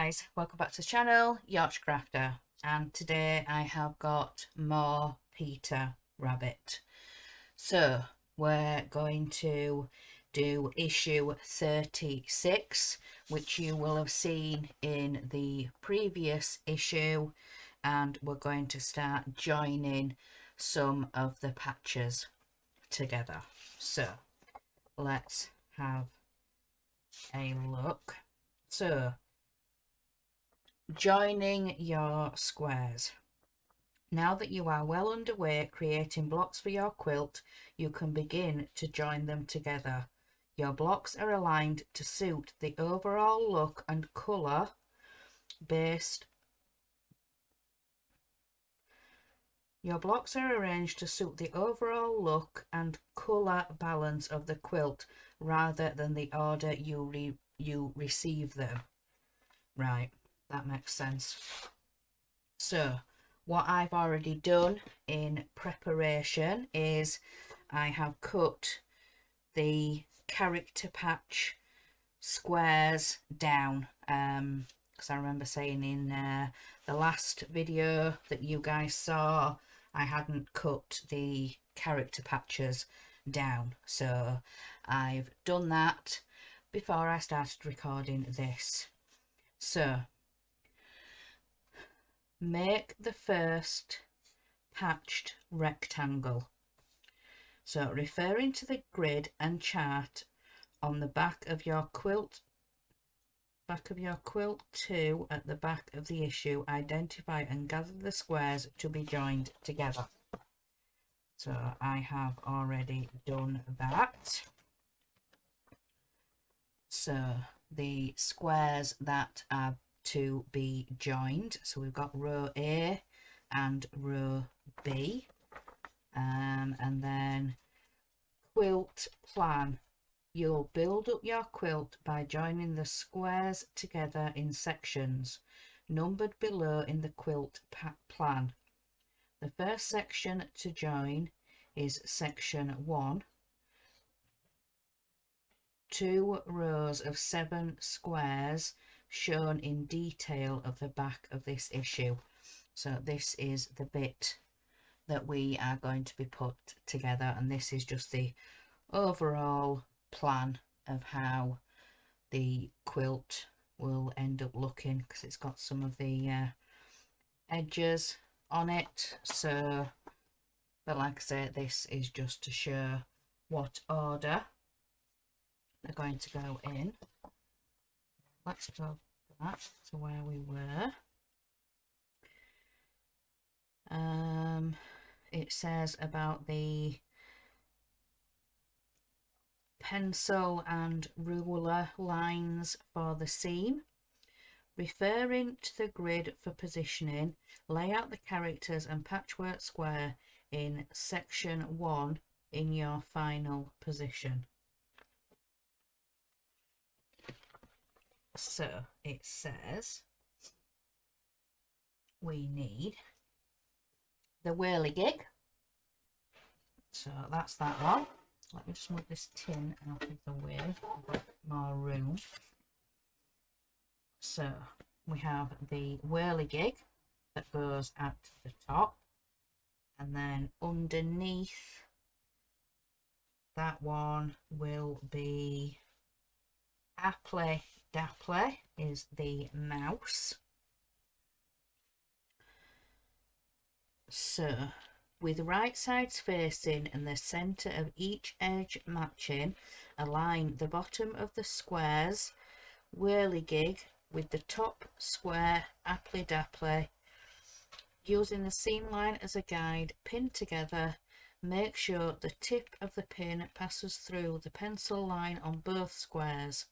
guys, welcome back to the channel, Yorkshire Crafter, and today I have got more Peter Rabbit. So we're going to do issue 36, which you will have seen in the previous issue, and we're going to start joining some of the patches together. So let's have a look. So joining your squares. Now that you are well underway creating blocks for your quilt, you can begin to join them together. Your blocks are aligned to suit the overall look and colour based. Your blocks are arranged to suit the overall look and colour balance of the quilt rather than the order you receive them. Right. That makes sense. So what I've already done in preparation is I have cut the character patch squares down, because I remember saying in the last video that you guys saw I hadn't cut the character patches down, so I've done that before I started recording this. So make the first patched rectangle. So referring to the grid and chart on the back of your quilt 2 at the back of the issue, identify and gather the squares to be joined together. So I have already done that. So the squares that are to be joined, so we've got row A and row B, and then quilt plan. You'll build up your quilt by joining the squares together in sections numbered below in the quilt plan. The first section to join is section 1. 2 rows of 7 squares shown in detail of the back of this issue. So this is the bit that we are going to be put together, and this is just the overall plan of how the quilt will end up looking, because it's got some of the edges on it. So, but like I say, this is just to show what order they're going to go in. Let's go back to where we were. It says about the pencil and ruler lines for the seam. Referring to the grid for positioning, lay out the characters and patchwork square in section 1 in your final position. So it says we need the whirligig, so that's that one. Let me just move this tin out of the way, I've got more room. So we have the whirligig that goes at the top, and then underneath that one will be Apply Dapply is the mouse. So with right sides facing and the centre of each edge matching, align the bottom of the squares whirligig with the top square Apply Dapply. Using the seam line as a guide, pin together. Make sure the tip of the pin passes through the pencil line on both squares.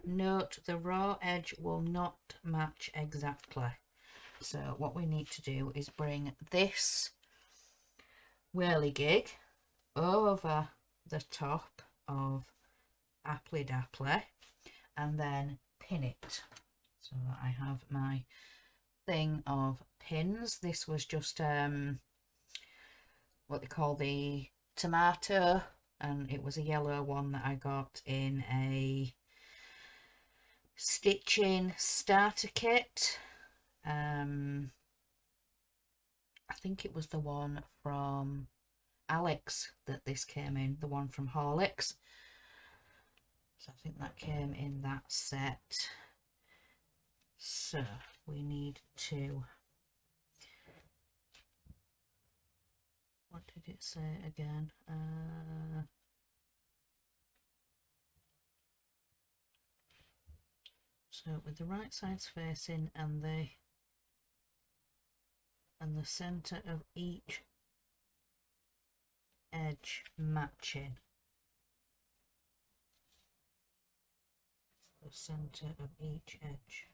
Note the raw edge will not match exactly. So what we need to do is bring this whirligig over the top of Apply Dapply and then pin it. So I have my thing of pins. This was just what they call the tomato, and it was a yellow one that I got in a stitching starter kit. I think it was the one from Alex that this came in, the one from Horlicks. So I think that came in that set. So we need to, what did it say again? So with the right sides facing and the center of each edge matching. The center of each edge.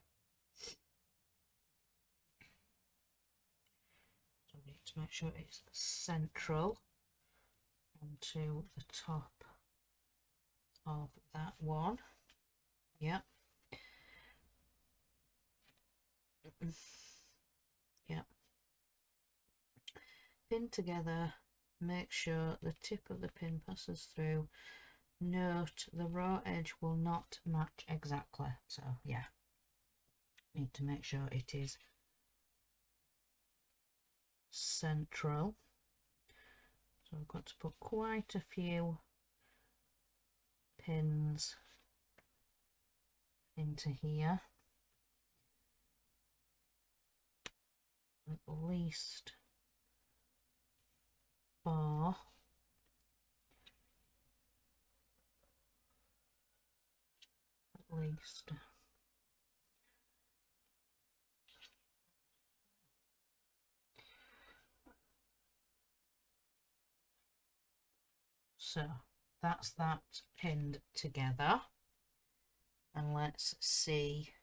So we need to make sure it's central onto the top of that one. Yep. Yep. Pin together, make sure the tip of the pin passes through. Note the raw edge will not match exactly, so yeah, need to make sure it is central. So I've got to put quite a few pins into here, at least 4. At least. So that's that pinned together, and let's see.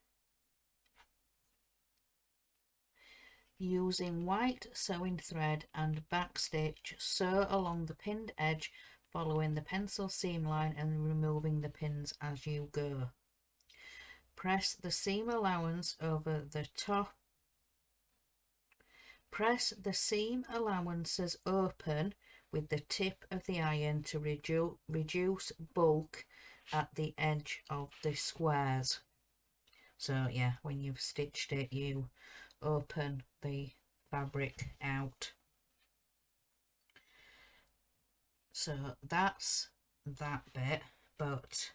Using white sewing thread and backstitch, sew along the pinned edge, following the pencil seam line and removing the pins as you go. Press the seam allowance over the top. Press the seam allowances open with the tip of the iron to reduce bulk at the edge of the squares. So yeah, when you've stitched it, you open the fabric out. So that's that bit, but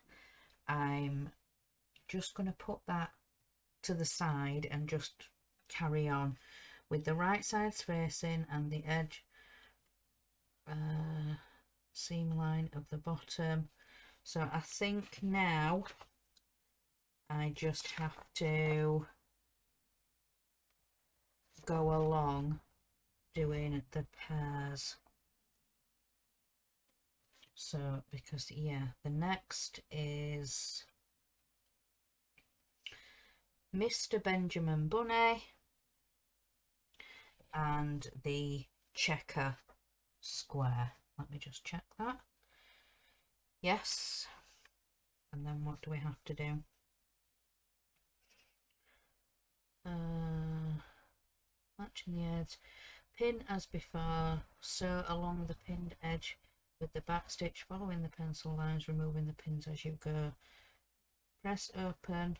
I'm just going to put that to the side and just carry on with the right sides facing and the edge seam line of the bottom. So I think now I just have to go along doing the pairs. So because yeah, the next is Mr. Benjamin Bunny and the checker square. Let me just check that. Yes. And then what do we have to do? Matching the edge. Pin as before. Sew along the pinned edge with the back stitch, following the pencil lines, removing the pins as you go. Press open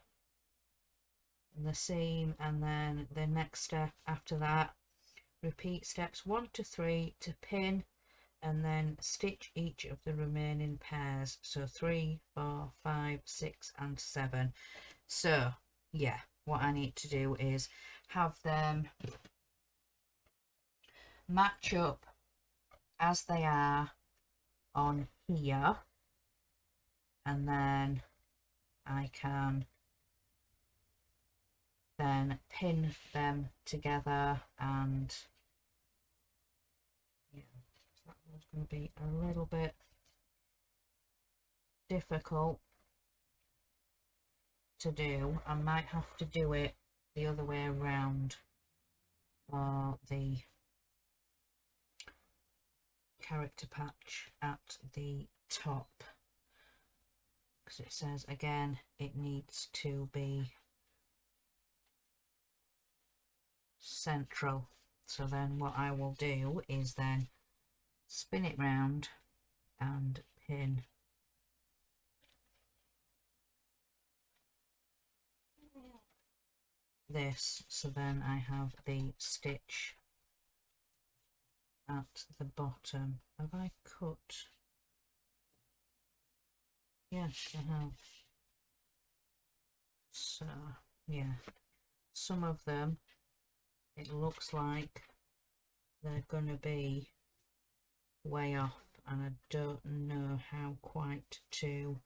the seam, and then the next step after that, repeat steps 1 to 3 to pin, and then stitch each of the remaining pairs. So 3, 4, 5, 6 and 7. So yeah, what I need to do is have them match up as they are on here, and then I can then pin them together, and yeah, that was going to be a little bit difficult to do. I might have to do it the other way around for the character patch at the top, because it says again it needs to be central. So then what I will do is then spin it round and pin this, so then I have the stitch at the bottom. Have I cut? Yes, I have. So yeah, some of them it looks like they're gonna be way off, and I don't know how quite to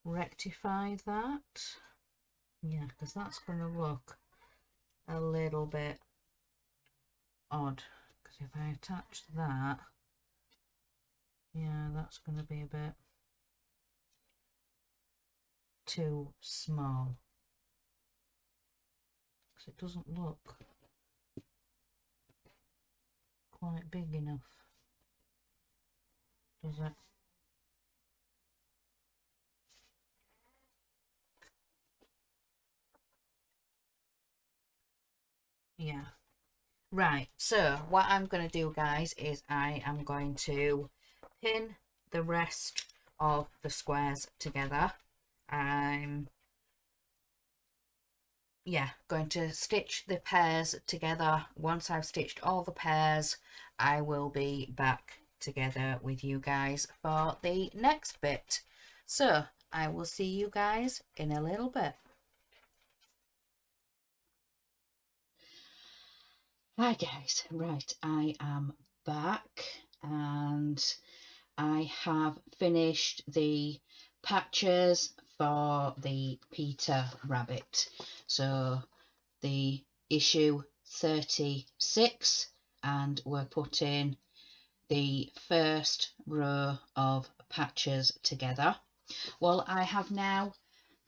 rectify that. Yeah, because that's going to look a little bit odd, because if I attach that, yeah, that's going to be a bit too small, because it doesn't look quite big enough, does it? Yeah. Right, so what I'm going to do, guys, is I am going to pin the rest of the squares together. I'm going to stitch the pairs together. Once I've stitched all the pairs, I will be back together with you guys for the next bit. So I will see you guys in a little bit. Hi guys, right, I am back and I have finished the patches for the Peter Rabbit. So the issue 36, and we're putting the first row of patches together. Well, I have now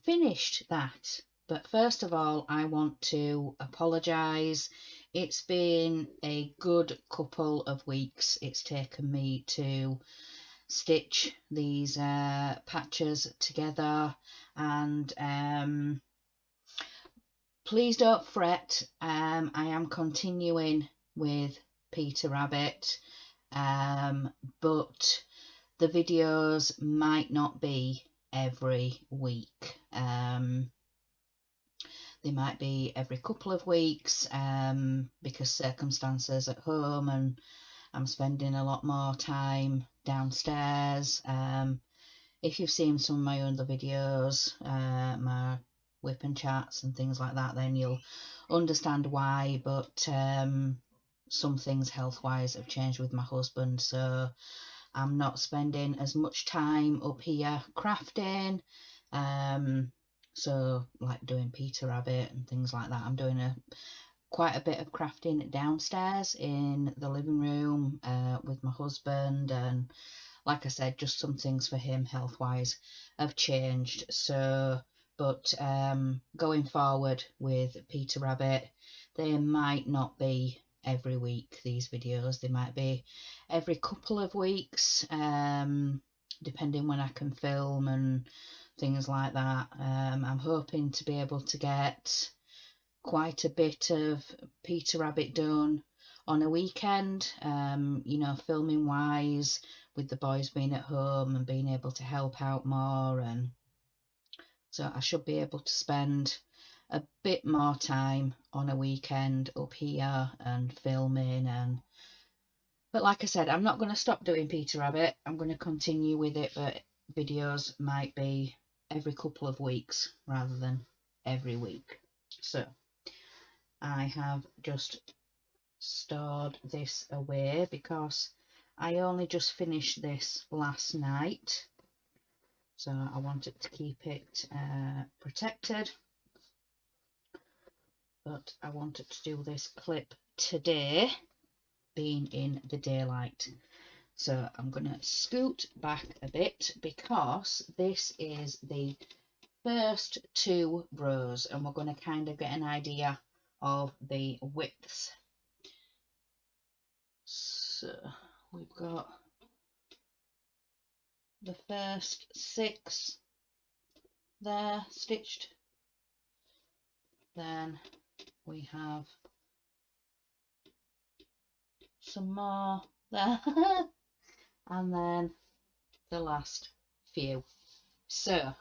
finished that, but first of all I want to apologise. It's been a good couple of weeks it's taken me to stitch these patches together, and please don't fret, I am continuing with Peter Rabbit, but the videos might not be every week. They might be every couple of weeks, because circumstances at home, and I'm spending a lot more time downstairs. If you've seen some of my other videos, my whip and chats and things like that, then you'll understand why. But some things health-wise have changed with my husband, so I'm not spending as much time up here crafting. So like doing Peter Rabbit and things like that. I'm doing quite a bit of crafting downstairs in the living room with my husband, and like I said, just some things for him health-wise have changed. So, but going forward with Peter Rabbit, they might not be every week, these videos. They might be every couple of weeks, depending when I can film and things like that. I'm hoping to be able to get quite a bit of Peter Rabbit done on a weekend, you know, filming wise, with the boys being at home and being able to help out more. And so I should be able to spend a bit more time on a weekend up here and filming. And but like I said, I'm not going to stop doing Peter Rabbit. I'm going to continue with it, but videos might be every couple of weeks rather than every week. So I have just stored this away because I only just finished this last night, so I wanted to keep it protected, but I wanted to do this clip today, being in the daylight. So I'm going to scoot back a bit because this is the first two rows, and we're going to kind of get an idea of the widths. So we've got the first 6 there stitched, then we have some more there and then the last few. So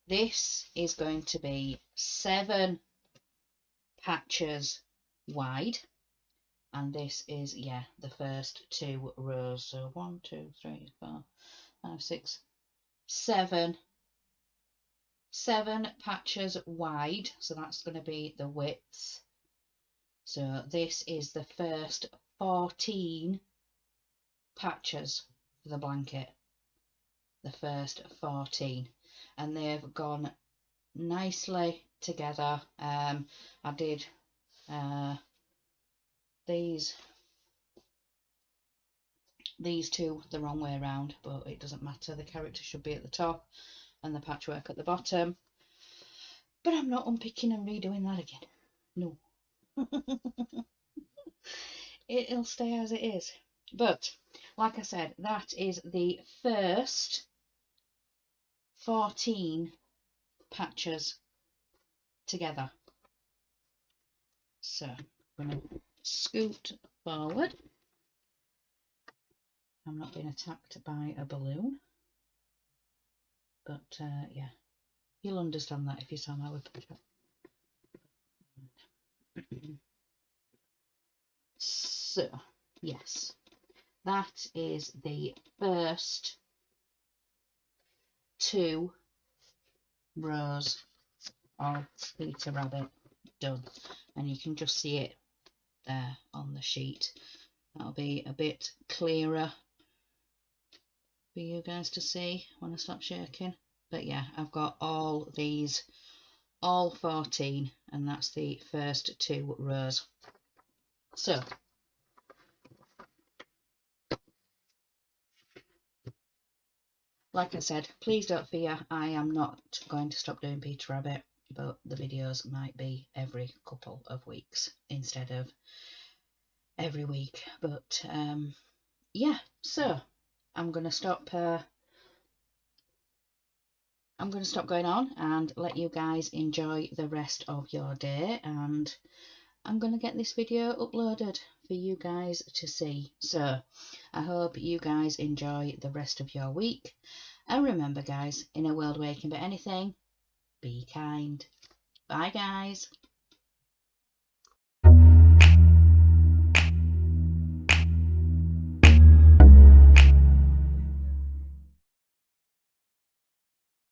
This is going to be 7 patches wide, and this is, yeah, the first 2 rows. So 1, 2, 3, 4, 5, 6, 7 patches wide, so that's going to be the width. So this is the first 14 patches for the blanket, the first 14, and they've gone nicely together. I did these two the wrong way around, but it doesn't matter. The character should be at the top and the patchwork at the bottom, but I'm not unpicking and redoing that again. No. It'll stay as it is. But like I said, that is the first 14 patches together. So I'm going to scoot forward. I'm not being attacked by a balloon, but yeah, you'll understand that if you saw my whip. So yes, that is the first 2 rows of Peter Rabbit done, and you can just see it there on the sheet. That'll be a bit clearer for you guys to see when I stop shaking. But yeah, I've got all these, all 14, and that's the first 2 rows. So like I said, please don't fear, I am not going to stop doing Peter Rabbit, but the videos might be every couple of weeks instead of every week. But yeah, so I'm going to stop going on and let you guys enjoy the rest of your day, and I'm going to get this video uploaded for you guys to see. So I hope you guys enjoy the rest of your week, and remember guys, in a world where you can be anything, be kind. Bye guys.